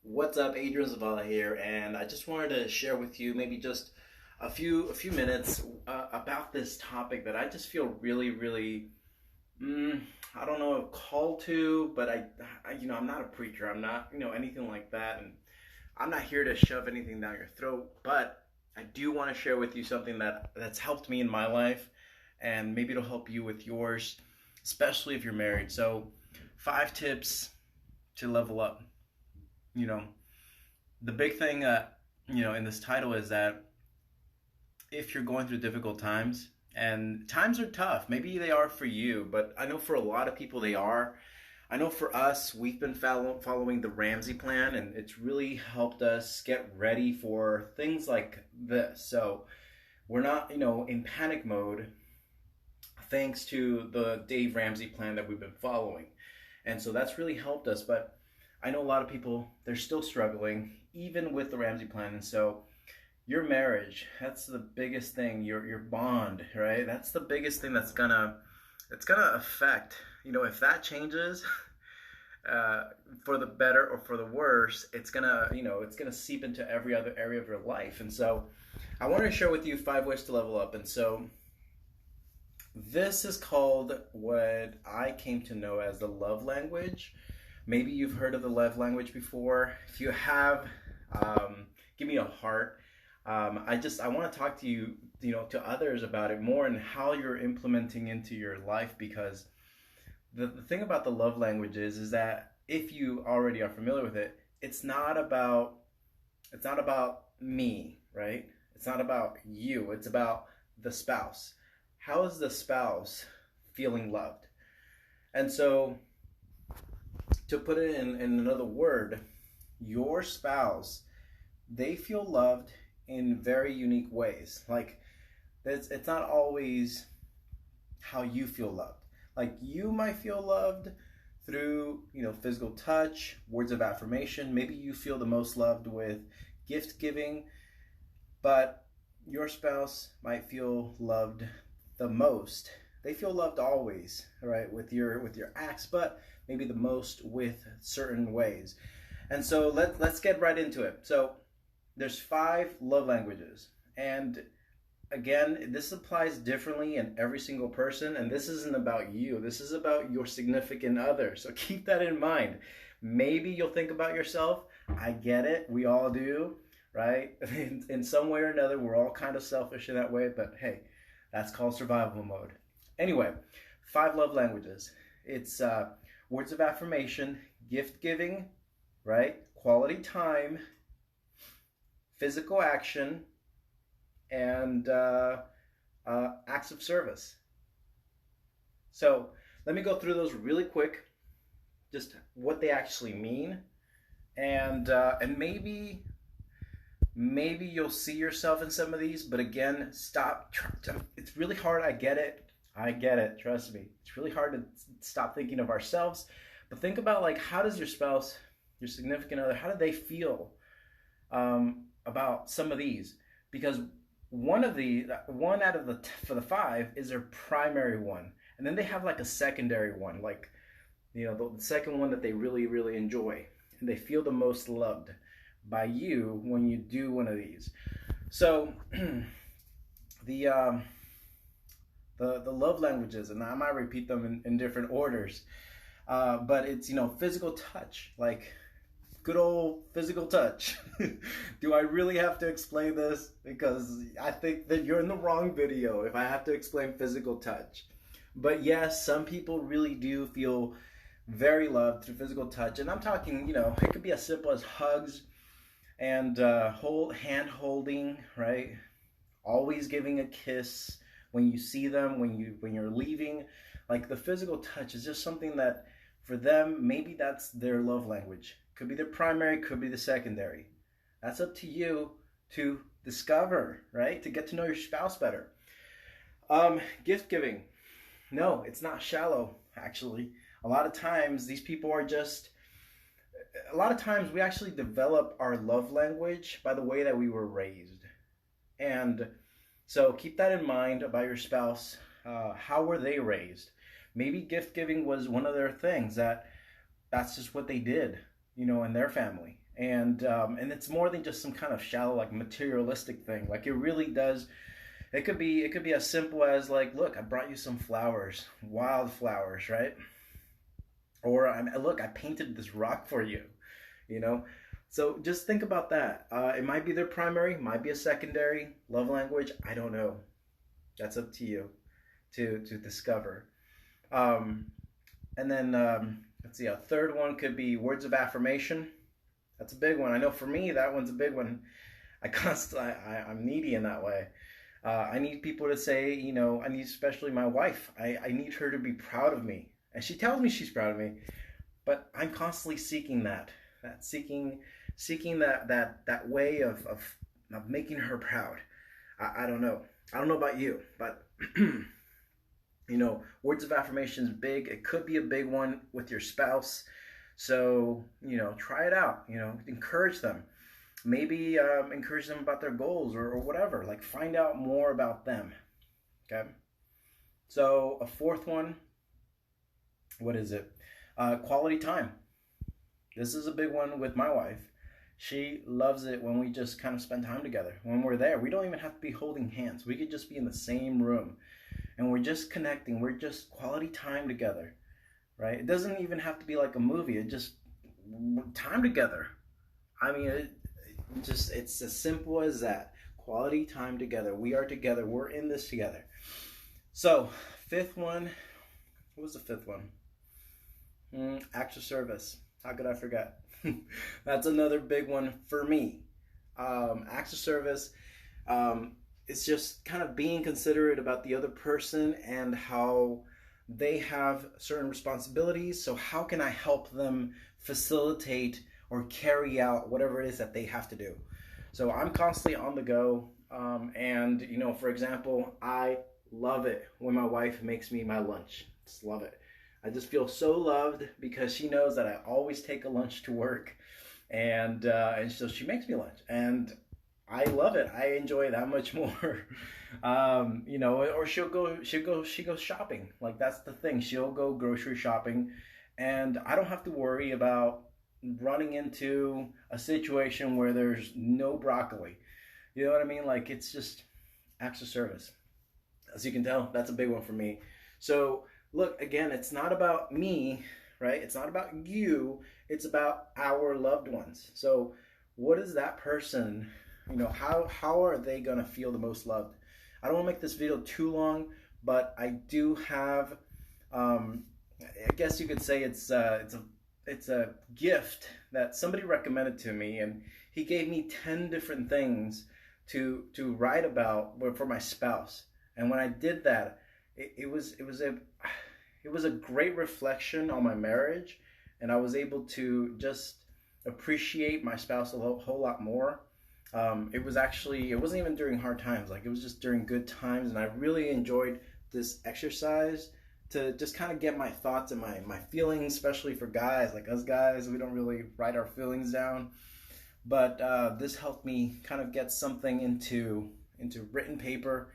What's up, Adrian Zavala here, and I just wanted to share with you maybe just a few minutes about this topic that I just feel really mm, I don't know called to, but I'm not a preacher, I'm not anything like that, and I'm not here to shove anything down your throat, but I do want to share with you something that's helped me in my life, and maybe it'll help you with yours, especially if you're married. So, 5 tips to level up. You know, the big thing in this title is that if you're going through difficult times, and times are tough, maybe they are for you, but I know for a lot of people they are. I know for us, we've been following the Ramsey plan, and it's really helped us get ready for things like this. So we're not in panic mode thanks to the Dave Ramsey plan that we've been following. And so that's really helped us. But I know a lot of people, they're still struggling, even with the Ramsey plan. And so your marriage, that's the biggest thing, your bond, right? That's the biggest thing it's gonna affect. If that changes, uh, for the better or for the worse, it's gonna seep into every other area of your life. And so I wanted to share with you 5 ways to level up. And so this is called what I came to know as the love language. Maybe you've heard of the love language before. If you have, give me a heart. I want to talk to you, to others about it more and how you're implementing into your life, because the thing about the love languages is that if you already are familiar with it, it's not about me, right? It's not about you. It's about the spouse. How is the spouse feeling loved? And so, to put it in another word, your spouse, they feel loved in very unique ways. Like, it's not always how you feel loved. Like, you might feel loved through physical touch, words of affirmation. Maybe you feel the most loved with gift giving, but your spouse might feel loved the most. They feel loved always, right, with your acts, but maybe the most with certain ways. And so let's get right into it. So there's 5 love languages, and again, this applies differently in every single person, and this isn't about you. This is about your significant other. So keep that in mind. Maybe you'll think about yourself. I get it. We all do, right? In some way or another, we're all kind of selfish in that way, but hey, that's called survival mode. Anyway, 5 love languages. It's words of affirmation, gift giving, right? Quality time, physical action, and acts of service. So let me go through those really quick, just what they actually mean, and maybe you'll see yourself in some of these. But again, stop. It's really hard. I get it. I get it. Trust me. It's really hard to stop thinking of ourselves. But think about, like, how does your spouse, your significant other, how do they feel about some of these? Because one out of for the 5 is their primary one, and then they have like a secondary one, like the second one that they really enjoy, and they feel the most loved by you when you do one of these. So the the love languages, and I might repeat them in different orders, but it's physical touch, like good old physical touch. Do I really have to explain this? Because I think that you're in the wrong video if I have to explain physical touch. But yes, some people really do feel very loved through physical touch, and I'm talking, it could be as simple as hugs and hand holding, right? Always giving a kiss when you see them, when you're leaving. Like, the physical touch is just something that for them, maybe that's their love language. Could be their primary, could be the secondary. That's up to you to discover, right? To get to know your spouse better. Gift giving. No, it's not shallow, actually. A lot of times we actually develop our love language by the way that we were raised. And so keep that in mind about your spouse. How were they raised? Maybe gift giving was one of their things, that's just what they did, in their family. And it's more than just some kind of shallow, like, materialistic thing. Like, it really does. It could be as simple as, like, look, I brought you some flowers, wildflowers, right? Or look, I painted this rock for you, you know. So just think about that. It might be their primary, might be a secondary love language. I don't know. That's up to you to discover. Um, and then let's see, a third one could be words of affirmation. That's a big one. I know for me, that one's a big one. I'm needy in that way. I need people to say, I need, especially my wife, I need her to be proud of me. And she tells me she's proud of me, but I'm constantly seeking seeking that way of making her proud. I don't know. I don't know about you, but words of affirmation is big. It could be a big one with your spouse. So, try it out, encourage them. Maybe encourage them about their goals or whatever. Like, find out more about them. Okay. So a fourth one, what is it? Quality time. This is a big one with my wife. She loves it when we just kind of spend time together. When we're there, we don't even have to be holding hands. We could just be in the same room and we're just connecting. We're just quality time together, right? It doesn't even have to be like a movie. It just time together. I mean, it's as simple as that. Quality time together. We are together. We're in this together. So, fifth one. What was the fifth one? Acts of service. How could I forget? That's another big one for me. Acts of service. It's just kind of being considerate about the other person and how they have certain responsibilities. So how can I help them facilitate or carry out whatever it is that they have to do? So I'm constantly on the go. And, for example, I love it when my wife makes me my lunch. Just love it. I just feel so loved because she knows that I always take a lunch to work, and so she makes me lunch, and I love it. I enjoy it that much more. Or she goes shopping. Like, that's the thing. She'll go grocery shopping, and I don't have to worry about running into a situation where there's no broccoli. You know what I mean? Like, it's just acts of service. As you can tell, that's a big one for me. So, look, again, it's not about me, right? It's not about you. It's about our loved ones. So what is that person, how are they going to feel the most loved? I don't want to make this video too long, but I do have, I guess you could say it's a gift that somebody recommended to me, and he gave me 10 different things to write about for my spouse. And when I did that, it was a great reflection on my marriage, and I was able to just appreciate my spouse a whole lot more. It wasn't even during hard times, like, it was just during good times, and I really enjoyed this exercise to just kind of get my thoughts and my feelings, especially for guys. Like, us guys, we don't really write our feelings down, but this helped me kind of get something into written paper.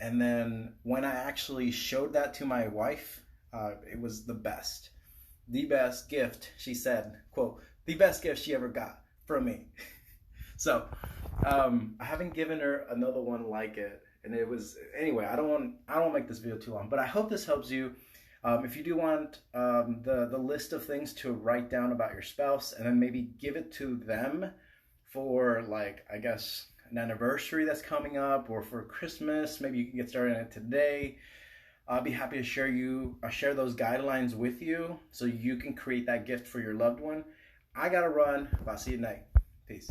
And then when I actually showed that to my wife, it was the best gift, she said, quote, the best gift she ever got from me. So I haven't given her another one like it. And it was, anyway, I don't want to make this video too long, but I hope this helps you. If you do want the list of things to write down about your spouse, and then maybe give it to them for, like, I guess, an anniversary that's coming up, or for Christmas, maybe you can get started on it today. I'll be happy to share those guidelines with you so you can create that gift for your loved one. I gotta run. I'll see you tonight. Peace.